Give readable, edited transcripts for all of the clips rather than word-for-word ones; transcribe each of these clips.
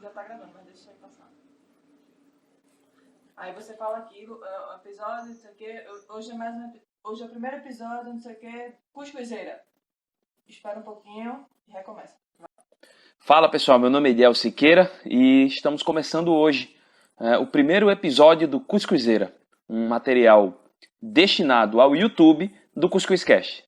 já tá gravando, mas deixa eu passar. Aí você fala aquilo, episódio, não sei o quê, hoje é o primeiro episódio, não sei o quê, cuscuzeira. Espera um pouquinho e recomeça. Fala pessoal, meu nome é Ediel Siqueira e estamos começando hoje o primeiro episódio do Cuscuzeira, um material destinado ao YouTube do Cuscuzcast.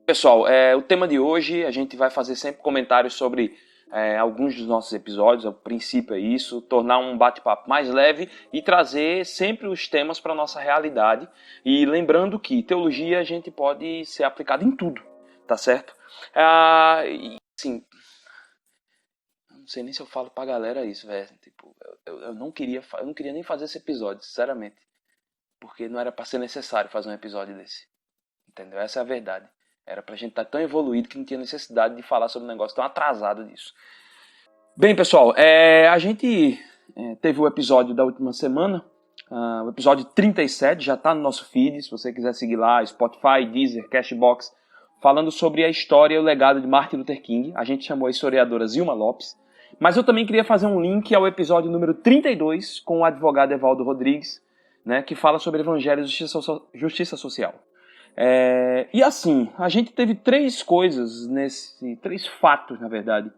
Pessoal, o tema de hoje a gente vai fazer sempre comentários sobre alguns dos nossos episódios, o princípio é isso, tornar um bate-papo mais leve e trazer sempre os temas para a nossa realidade. E lembrando que teologia a gente pode ser aplicada em tudo, tá certo? E, assim, não sei nem se eu falo pra galera isso, velho. Tipo, eu não queria nem fazer esse episódio, sinceramente. Porque não era para ser necessário fazer um episódio desse. Entendeu? Essa é a verdade. Era pra gente estar tão evoluído que não tinha necessidade de falar sobre um negócio tão atrasado disso. Bem, pessoal, a gente teve o episódio da última semana, o episódio 37, já está no nosso feed, se você quiser seguir lá, Spotify, Deezer, Cashbox, falando sobre a história e o legado de Martin Luther King. A gente chamou a historiadora Zilma Lopes. Mas eu também queria fazer um link ao episódio número 32 com o advogado Evaldo Rodrigues, né, que fala sobre Evangelho e Justiça Social. E assim, a gente teve três fatos, na verdade,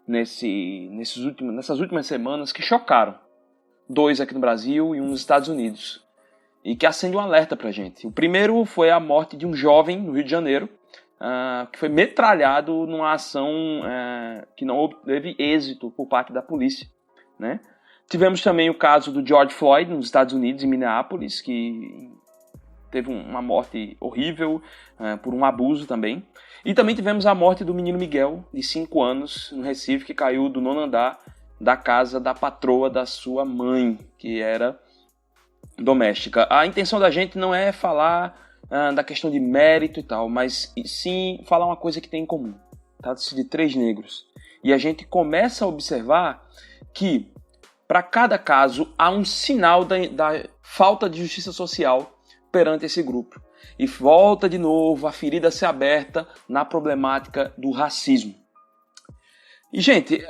nessas últimas semanas que chocaram. 2 aqui no Brasil e um nos Estados Unidos. E que acende um alerta pra gente. O primeiro foi a morte de um jovem no Rio de Janeiro, que foi metralhado numa ação que não teve êxito por parte da polícia, né? Tivemos também o caso do George Floyd nos Estados Unidos, em Minneapolis, que teve uma morte horrível por um abuso também. E também tivemos a morte do menino Miguel, de 5 anos, no Recife, que caiu do 9º andar da casa da patroa da sua mãe, que era doméstica. A intenção da gente não é falar da questão de mérito e tal, mas sim falar uma coisa que tem em comum. Trata-se de 3 negros. E a gente começa a observar que, para cada caso, há um sinal da falta de justiça social perante esse grupo. E volta de novo a ferida a ser aberta na problemática do racismo. E, gente,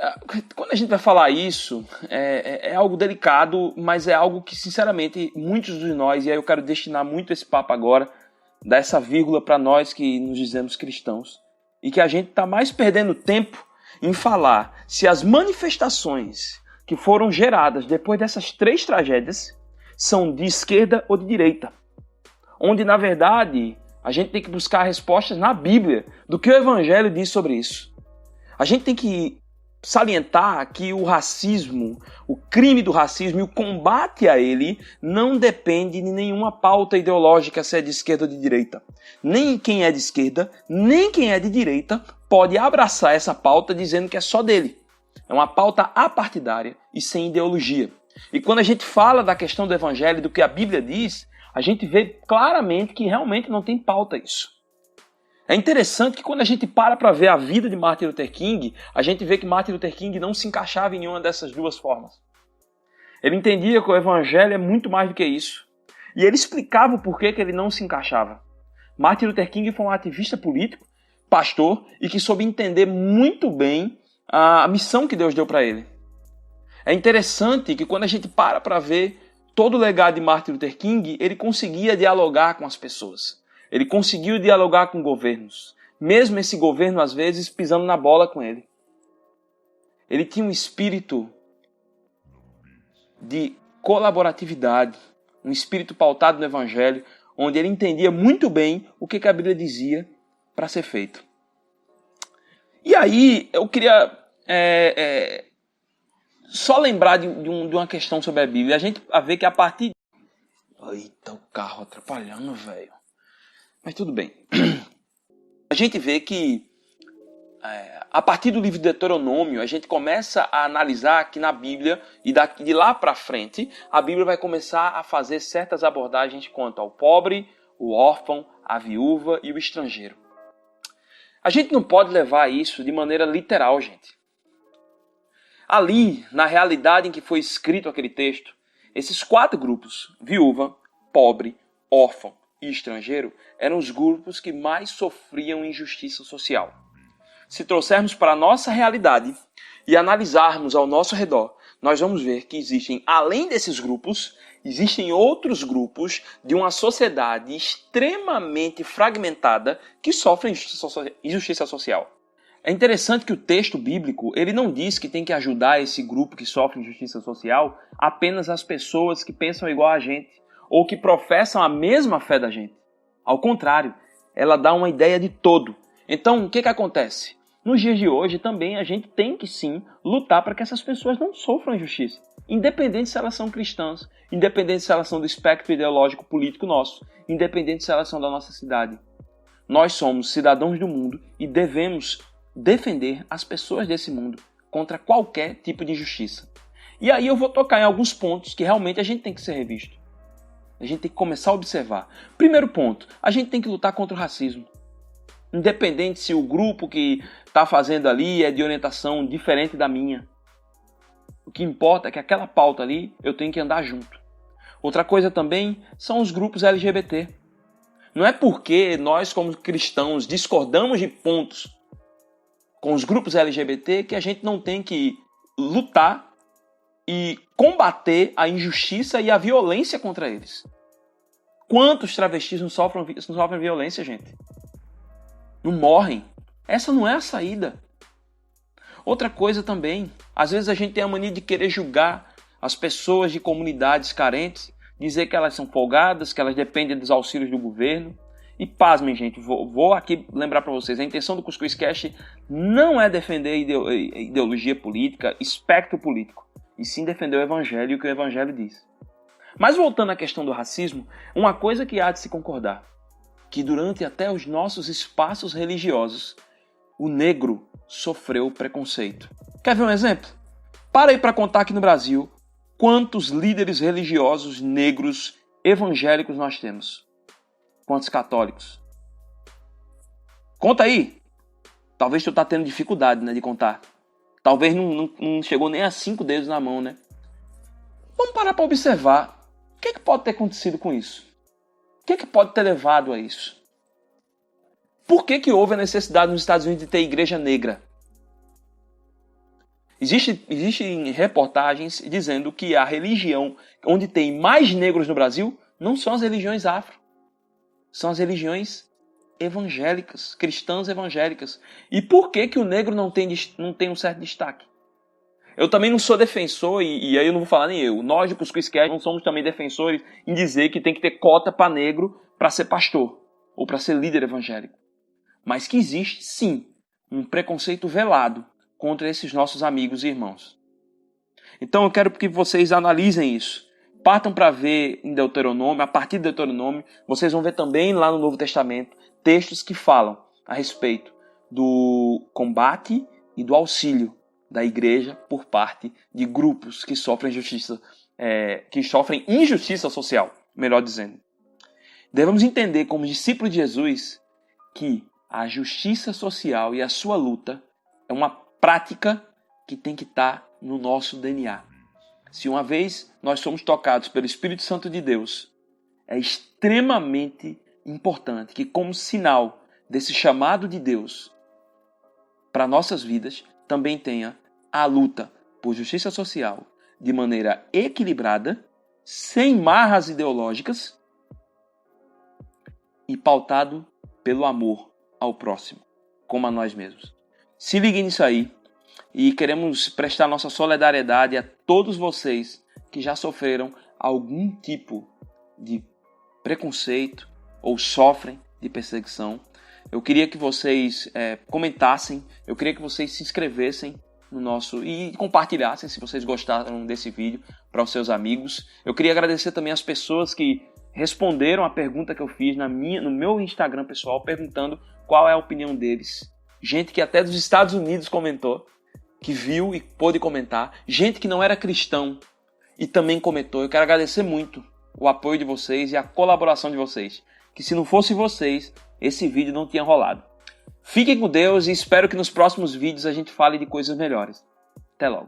quando a gente vai falar isso, é algo delicado, mas é algo que, sinceramente, muitos de nós, e aí eu quero destinar muito esse papo agora, dar essa vírgula para nós que nos dizemos cristãos, e que a gente está mais perdendo tempo em falar se as manifestações que foram geradas depois dessas 3 tragédias são de esquerda ou de direita. Onde, na verdade, a gente tem que buscar respostas na Bíblia do que o Evangelho diz sobre isso. A gente tem que salientar que o racismo, o crime do racismo e o combate a ele não depende de nenhuma pauta ideológica, se é de esquerda ou de direita. Nem quem é de esquerda, nem quem é de direita pode abraçar essa pauta dizendo que é só dele. É uma pauta apartidária e sem ideologia. E quando a gente fala da questão do Evangelho, do que a Bíblia diz, a gente vê claramente que realmente não tem pauta isso. É interessante que quando a gente para ver a vida de Martin Luther King, a gente vê que Martin Luther King não se encaixava em nenhuma dessas 2 formas. Ele entendia que o Evangelho é muito mais do que isso. E ele explicava o porquê que ele não se encaixava. Martin Luther King foi um ativista político, pastor, e que soube entender muito bem a missão que Deus deu para ele. É interessante que quando a gente para ver todo o legado de Martin Luther King, ele conseguia dialogar com as pessoas. Ele conseguiu dialogar com governos. Mesmo esse governo, às vezes, pisando na bola com ele. Ele tinha um espírito de colaboratividade, um espírito pautado no Evangelho, onde ele entendia muito bem o que a Bíblia dizia para ser feito. E aí, eu queria só lembrar de uma questão sobre a Bíblia. A gente vai ver que a partir... Eita, o carro atrapalhando, velho. Mas tudo bem. A gente vê que a partir do livro de Deuteronômio, a gente começa a analisar que na Bíblia, e de lá para frente, a Bíblia vai começar a fazer certas abordagens quanto ao pobre, o órfão, a viúva e o estrangeiro. A gente não pode levar isso de maneira literal, gente. Ali, na realidade em que foi escrito aquele texto, esses 4 grupos, viúva, pobre, órfão e estrangeiro, eram os grupos que mais sofriam injustiça social. Se trouxermos para a nossa realidade e analisarmos ao nosso redor, nós vamos ver que existem, além desses grupos, existem outros grupos de uma sociedade extremamente fragmentada que sofrem injustiça social. É interessante que o texto bíblico ele não diz que tem que ajudar esse grupo que sofre injustiça social apenas as pessoas que pensam igual a gente ou que professam a mesma fé da gente. Ao contrário, ela dá uma ideia de todo. Então, o que acontece? Nos dias de hoje também a gente tem que sim lutar para que essas pessoas não sofram injustiça. Independente se elas são cristãs, independente se elas são do espectro ideológico político nosso, independente se elas são da nossa cidade. Nós somos cidadãos do mundo e devemos defender as pessoas desse mundo contra qualquer tipo de injustiça. E aí eu vou tocar em alguns pontos que realmente a gente tem que ser revisto. A gente tem que começar a observar. Primeiro ponto, a gente tem que lutar contra o racismo. Independente se o grupo que está fazendo ali é de orientação diferente da minha. O que importa é que aquela pauta ali eu tenho que andar junto. Outra coisa também são os grupos LGBT. Não é porque nós, como cristãos, discordamos de pontos com os grupos LGBT que a gente não tem que lutar e combater a injustiça e a violência contra eles. Quantos travestis não sofrem violência, gente? Não morrem. Essa não é a saída. Outra coisa também, às vezes a gente tem a mania de querer julgar as pessoas de comunidades carentes, dizer que elas são folgadas, que elas dependem dos auxílios do governo. E pasmem, gente, vou aqui lembrar para vocês, a intenção do Cuscuz Cast não é defender ideologia política, espectro político, e sim defender o evangelho e o que o evangelho diz. Mas voltando à questão do racismo, uma coisa que há de se concordar, que durante até os nossos espaços religiosos, o negro sofreu preconceito. Quer ver um exemplo? Para aí para contar aqui no Brasil, quantos líderes religiosos negros evangélicos nós temos? Quantos católicos? Conta aí. Talvez tu tá tendo dificuldade, né, de contar. Talvez não chegou nem a 5 dedos na mão, né? Vamos parar para observar. O que pode ter acontecido com isso? O que pode ter levado a isso? Por que houve a necessidade nos Estados Unidos de ter igreja negra? Existem reportagens dizendo que a religião onde tem mais negros no Brasil não são as religiões afro. São as religiões evangélicas, cristãs evangélicas. E por que o negro não tem um certo destaque? Eu também não sou defensor, e aí eu não vou falar nem eu. Nós do Cuscuz Cast não somos também defensores em dizer que tem que ter cota para negro para ser pastor ou para ser líder evangélico. Mas que existe, sim, um preconceito velado contra esses nossos amigos e irmãos. Então eu quero que vocês analisem isso. Partam para ver em Deuteronômio, a partir de Deuteronômio, vocês vão ver também lá no Novo Testamento textos que falam a respeito do combate e do auxílio da igreja por parte de grupos que sofrem injustiça social, melhor dizendo. Devemos entender como discípulos de Jesus que a justiça social e a sua luta é uma prática que tem que estar no nosso DNA. Se uma vez nós somos tocados pelo Espírito Santo de Deus, é extremamente importante que, como sinal desse chamado de Deus para nossas vidas, também tenha a luta por justiça social de maneira equilibrada, sem marras ideológicas e pautado pelo amor ao próximo, como a nós mesmos. Se liguem nisso aí. E queremos prestar nossa solidariedade a todos vocês que já sofreram algum tipo de preconceito ou sofrem de perseguição. Eu queria que vocês comentassem, eu queria que vocês se inscrevessem no nosso e compartilhassem se vocês gostaram desse vídeo para os seus amigos. Eu queria agradecer também as pessoas que responderam a pergunta que eu fiz no meu Instagram pessoal, perguntando qual é a opinião deles gente que até dos Estados Unidos comentou, que viu e pôde comentar, gente que não era cristão e também comentou. Eu quero agradecer muito o apoio de vocês e a colaboração de vocês, que se não fosse vocês, esse vídeo não tinha rolado. Fiquem com Deus e espero que nos próximos vídeos a gente fale de coisas melhores. Até logo.